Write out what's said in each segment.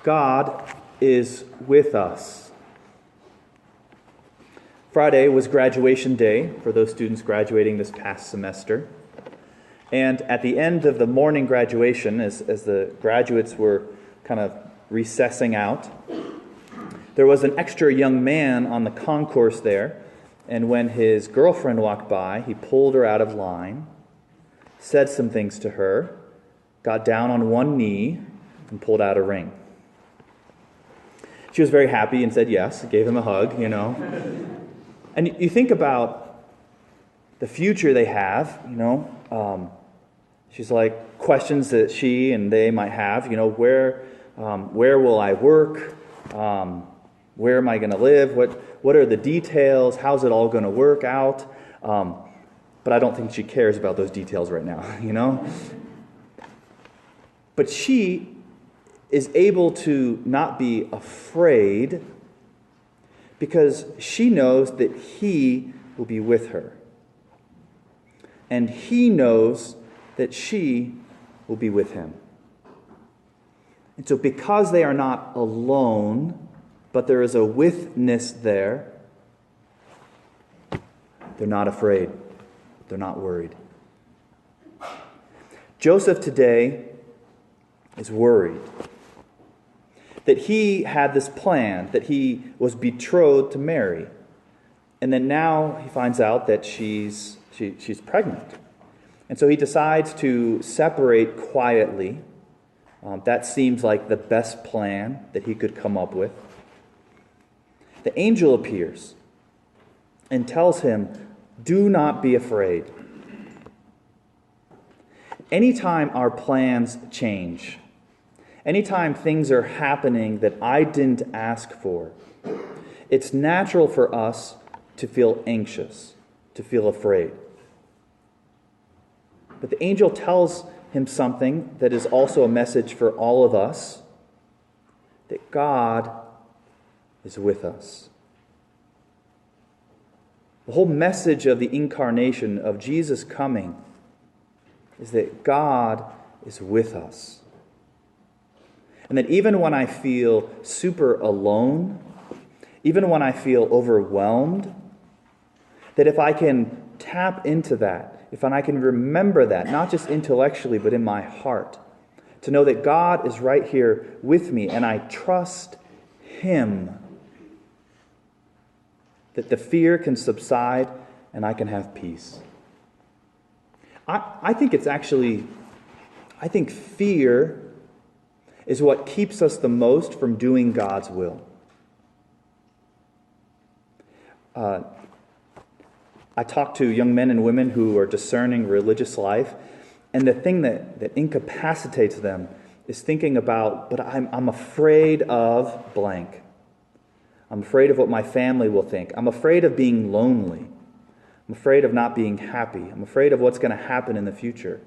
God is with us. Friday was graduation day for those students graduating this past semester. And at the end of the morning graduation, as the graduates were kind of recessing out, there was an extra young man on the concourse there. And when his girlfriend walked by, he pulled her out of line, said some things to her, got down on one knee, and pulled out a ring. She was very happy and said yes, gave him a hug, And you think about the future they have, she's like, questions that she and they might have, where will I work? Where am I going to live? What are the details? How's it all going to work out? But I don't think she cares about those details right now, But she is able to not be afraid because she knows that he will be with her. And he knows that she will be with him. And so because they are not alone, but there is a witness there, they're not afraid. They're not worried. Joseph today is worried that he had this plan, that he was betrothed to Mary, and then now he finds out that she's pregnant. And so he decides to separate quietly. That seems like the best plan that he could come up with. The angel appears and tells him, "Do not be afraid." Anytime our plans change, anytime things are happening that I didn't ask for, it's natural for us to feel anxious, to feel afraid. But the angel tells him something that is also a message for all of us, that God is with us. The whole message of the incarnation, of Jesus coming, is that God is with us. And that even when I feel super alone, even when I feel overwhelmed, that if I can tap into that, if I can remember that, not just intellectually, but in my heart, to know that God is right here with me and I trust Him, that the fear can subside and I can have peace. I think fear is what keeps us the most from doing God's will. I talk to young men and women who are discerning religious life, and the thing that incapacitates them is thinking about, but I'm afraid of blank. I'm afraid of what my family will think. I'm afraid of being lonely. I'm afraid of not being happy. I'm afraid of what's going to happen in the future.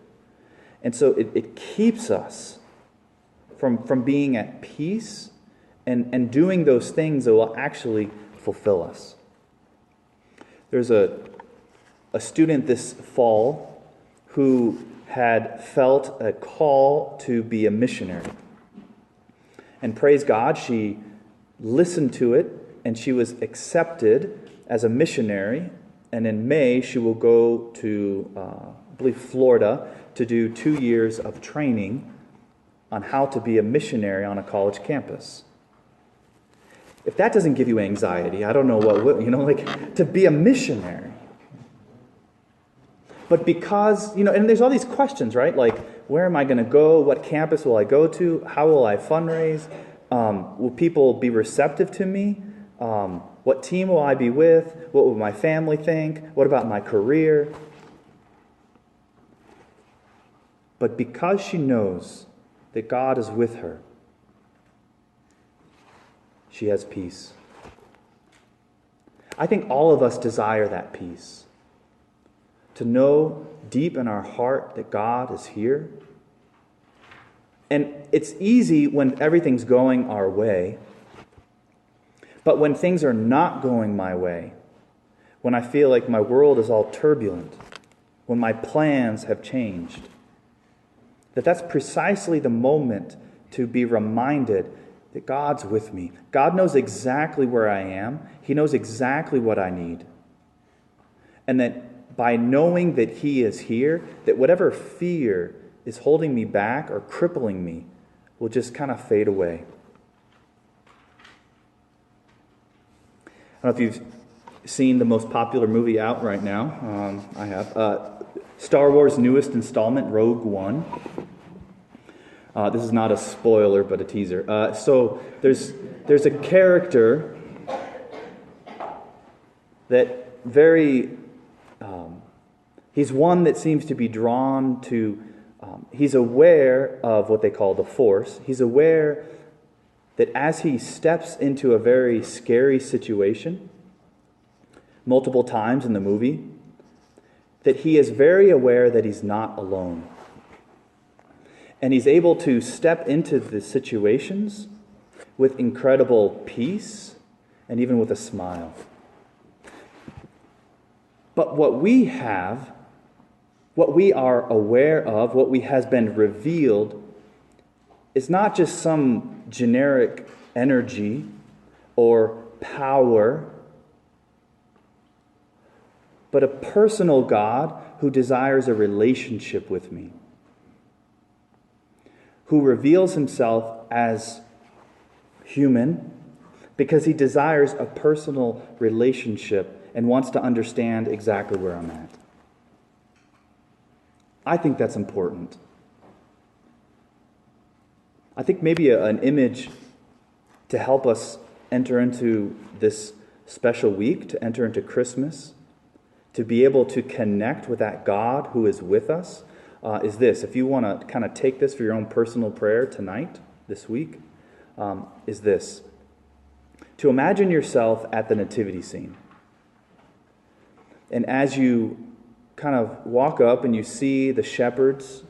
And so it keeps us from being at peace and doing those things that will actually fulfill us. There's a student this fall who had felt a call to be a missionary. And praise God, she listened to it and she was accepted as a missionary. And in May, she will go to, I believe, Florida to do 2 years of training on how to be a missionary on a college campus. If that doesn't give you anxiety, I don't know what will, to be a missionary. But because, and there's all these questions, right? Like, where am I going to go? What campus will I go to? How will I fundraise? Will people be receptive to me? What team will I be with? What will my family think? What about my career? But because she knows that God is with her, she has peace. I think all of us desire that peace. To know deep in our heart that God is here. And it's easy when everything's going our way. But when things are not going my way, when I feel like my world is all turbulent, when my plans have changed, That's precisely the moment to be reminded that God's with me. God knows exactly where I am. He knows exactly what I need. And that by knowing that He is here, that whatever fear is holding me back or crippling me will just kind of fade away. I don't know if you've seen the most popular movie out right now. I have. Star Wars' newest installment, Rogue One. This is not a spoiler, but a teaser. So there's a character that he's one that seems to be drawn to, he's aware of what they call the Force. He's aware that as he steps into a very scary situation, multiple times in the movie, that he is very aware that he's not alone. And he's able to step into the situations with incredible peace and even with a smile. But what we have, what we are aware of, what has been revealed, is not just some generic energy or power, but a personal God who desires a relationship with me, who reveals Himself as human because He desires a personal relationship and wants to understand exactly where I'm at. I think that's important. I think maybe an image to help us enter into this special week, to enter into Christmas, to be able to connect with that God who is with us, is this. If you want to kind of take this for your own personal prayer tonight, this week, is this. To imagine yourself at the nativity scene. And as you kind of walk up and you see the shepherds,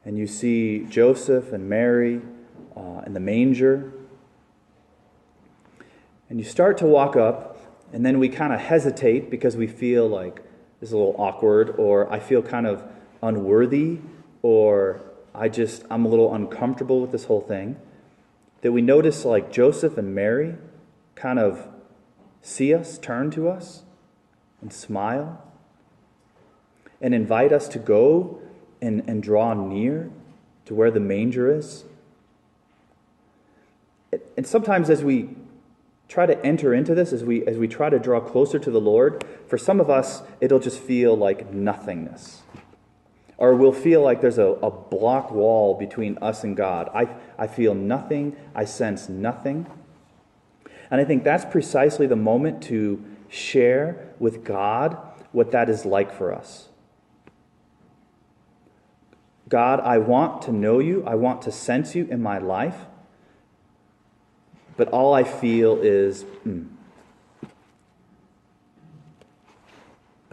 and you see Joseph and Mary and the manger, and you start to walk up, and then we kind of hesitate because we feel like this is a little awkward, or I feel kind of unworthy, or I'm a little uncomfortable with this whole thing. That we notice like Joseph and Mary kind of see us, turn to us, and smile, and invite us to go and draw near to where the manger is. And sometimes as we try to enter into this, as we try to draw closer to the Lord, for some of us, it'll just feel like nothingness. Or we'll feel like there's a block wall between us and God. I feel nothing. I sense nothing. And I think that's precisely the moment to share with God what that is like for us. God, I want to know you. I want to sense you in my life. But all I feel is,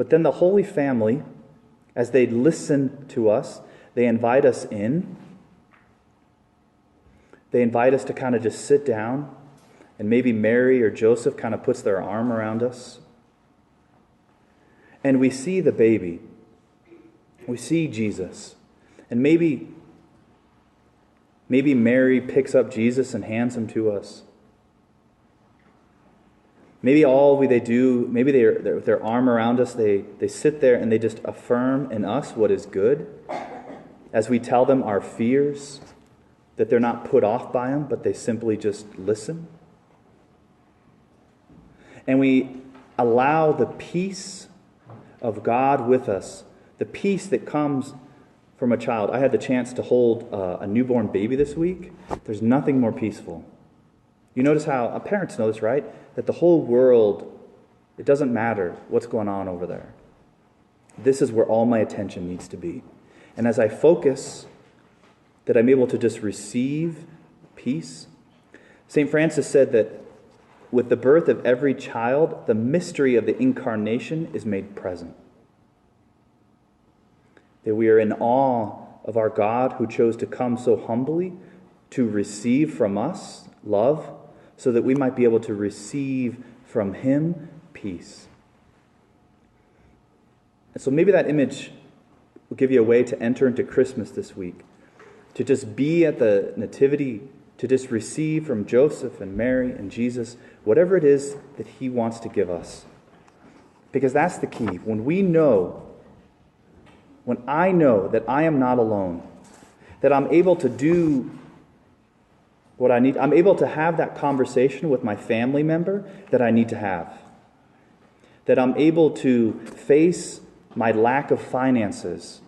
But then the Holy Family, as they listen to us, they invite us in. They invite us to kind of just sit down, and maybe Mary or Joseph kind of puts their arm around us. And we see the baby. We see Jesus. And maybe Mary picks up Jesus and hands him to us. Maybe they do, maybe they're with their arm around us, they sit there and they just affirm in us what is good. As we tell them our fears, that they're not put off by them, but they simply just listen. And we allow the peace of God with us, the peace that comes from a child. I had the chance to hold a newborn baby this week. There's nothing more peaceful. You notice how, parents know this, right? That the whole world, it doesn't matter what's going on over there. This is where all my attention needs to be. And as I focus, that I'm able to just receive peace. St. Francis said that with the birth of every child, the mystery of the incarnation is made present. That we are in awe of our God who chose to come so humbly to receive from us love, so that we might be able to receive from Him peace. And so maybe that image We'll give you a way to enter into Christmas this week, to just be at the nativity, to just receive from Joseph and Mary and Jesus whatever it is that he wants to give us. Because that's the key. When I know that I am not alone, that I'm able to do what I need, I'm able to have that conversation with my family member that I need to have, that I'm able to face my lack of finances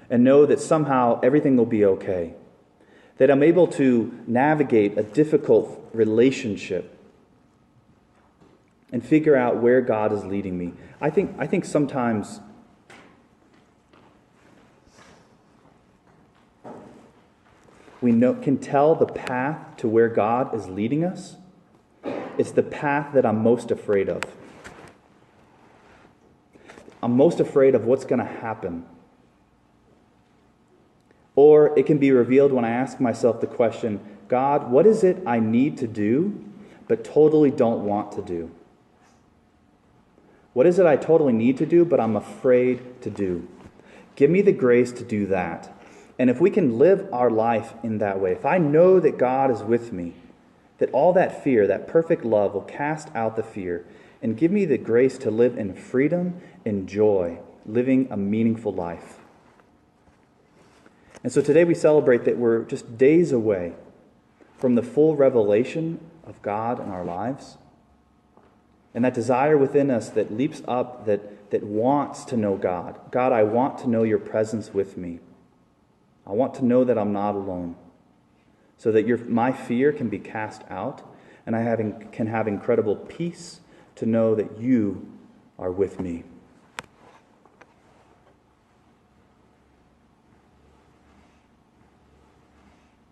and know that somehow everything will be okay, that I'm able to navigate a difficult relationship and figure out where God is leading me. I think sometimes we can tell the path to where God is leading us. It's the path that I'm most afraid of. I'm most afraid of what's going to happen. Or it can be revealed when I ask myself the question, God, what is it I need to do but totally don't want to do? What is it I totally need to do but I'm afraid to do? Give me the grace to do that. And if we can live our life in that way, if I know that God is with me, that all that fear, that perfect love will cast out the fear and give me the grace to live in freedom and joy, living a meaningful life. And so today we celebrate that we're just days away from the full revelation of God in our lives. And that desire within us that leaps up, that wants to know God. God, I want to know your presence with me. I want to know that I'm not alone, so that my fear can be cast out, and I can have incredible peace to know that you are with me.